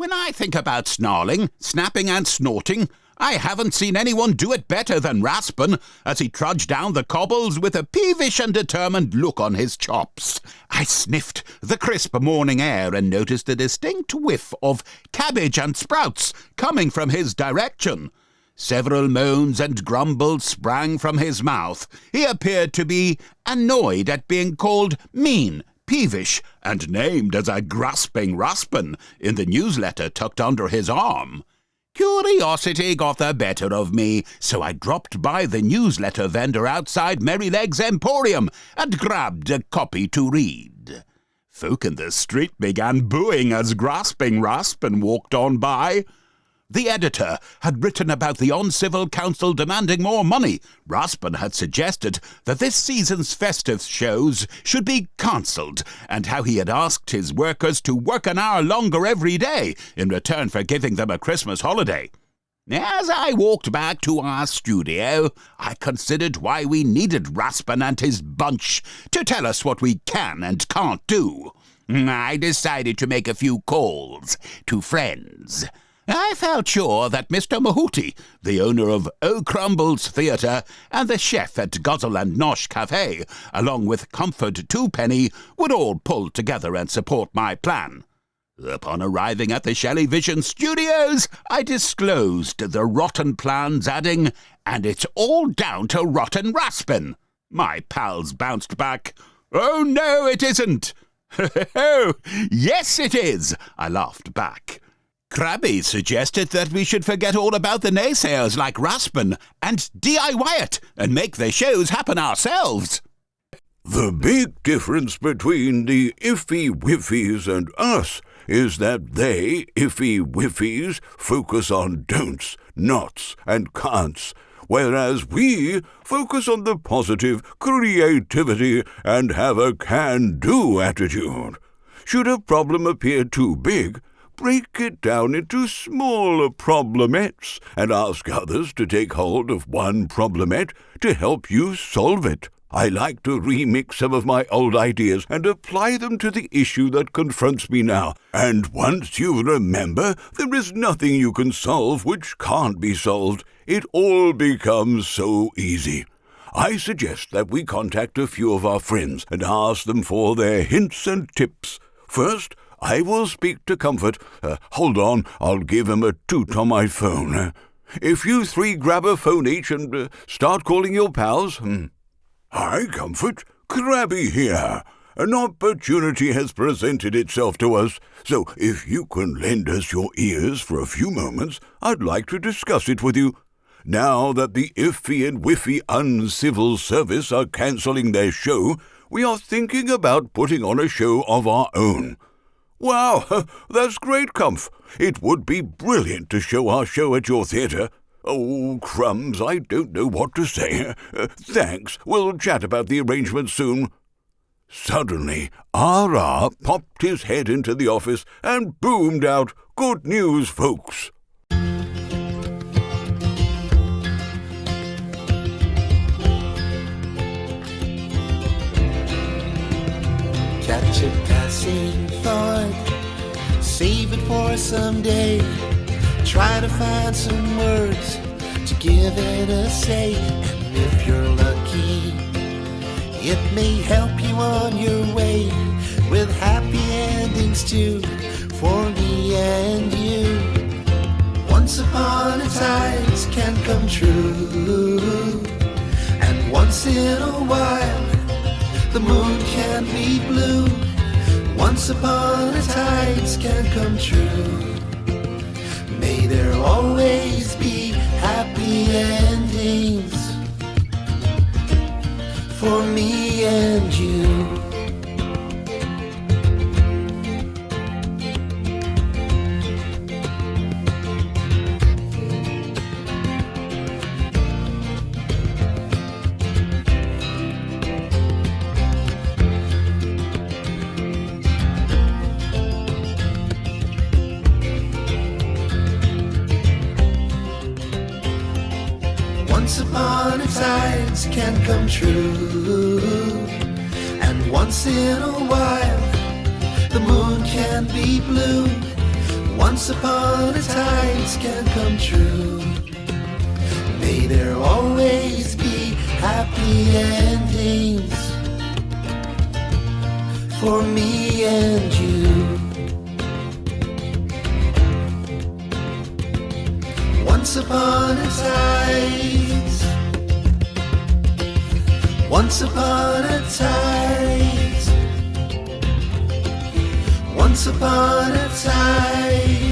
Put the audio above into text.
When I think about snarling, snapping and snorting, I haven't seen anyone do it better than Raspin as he trudged down the cobbles with a peevish and determined look on his chops. I sniffed the crisp morning air and noticed a distinct whiff of cabbage and sprouts coming from his direction. Several moans and grumbles sprang from his mouth. He appeared to be annoyed at being called mean, peevish, and named as a grasping Raspin in the newsletter tucked under his arm. Curiosity got the better of me, so I dropped by the newsletter vendor outside Merrylegs Emporium and grabbed a copy to read. Folk in the street began booing as Grasping Raspin walked on by. The editor had written about the uncivil council demanding more money. Raspin had suggested that this season's festive shows should be cancelled, and how he had asked his workers to work an hour longer every day in return for giving them a Christmas holiday. As I walked back to our studio, I considered why we needed Raspin and his bunch to tell us what we can and can't do. I decided to make a few calls to friends. I felt sure that Mr. Mahuti, the owner of O'Crumbles Theatre and the chef at Guzzle and Nosh Cafe, along with Comfort Twopenny, would all pull together and support my plan. Upon arriving at the Shelley Vision Studios, I disclosed the rotten plans, adding, "And it's all down to rotten Raspin." My pals bounced back, "Oh, no, it isn't." "Oh, yes, it is," I laughed back. Krabby suggested that we should forget all about the naysayers like Raspin and DIY it and make the shows happen ourselves. The big difference between the iffy Whiffies and us is that they, iffy Whiffies, focus on don'ts, nots, and can'ts, whereas we focus on the positive, creativity, and have a can-do attitude. Should a problem appear too big, break it down into smaller problemettes and ask others to take hold of one problemette to help you solve it. I like to remix some of my old ideas and apply them to the issue that confronts me now. And once you remember, there is nothing you can solve which can't be solved. It all becomes so easy. I suggest that we contact a few of our friends and ask them for their hints and tips. First, I will speak to Comfort. Hold on, I'll give him a toot on my phone. If you three grab a phone each and start calling your pals. Hi, Comfort. Krabby here. An opportunity has presented itself to us, so if you can lend us your ears for a few moments, I'd like to discuss it with you. Now that the Iffy and Whiffy Uncivil Service are cancelling their show, we are thinking about putting on a show of our own. Wow, that's great, Comf. It would be brilliant to show our show at your theatre. Oh, crumbs, I don't know what to say. Thanks, we'll chat about the arrangements soon. Suddenly, R.R. popped his head into the office and boomed out, "Good news, folks." Catch a passing thought, save it for someday. Try to find some words to give it a say. And if you're lucky, it may help you on your way with happy endings too, for me and you. Once upon a time can come true, and once in a while the moon can be blue. Once upon a time can come true. May there always be happy endings for me and you. Once upon a time can come true, and once in a while the moon can be blue. once upon a times can come true. May there always be happy endings for me and you. Once upon a times, once upon a times, once upon a time.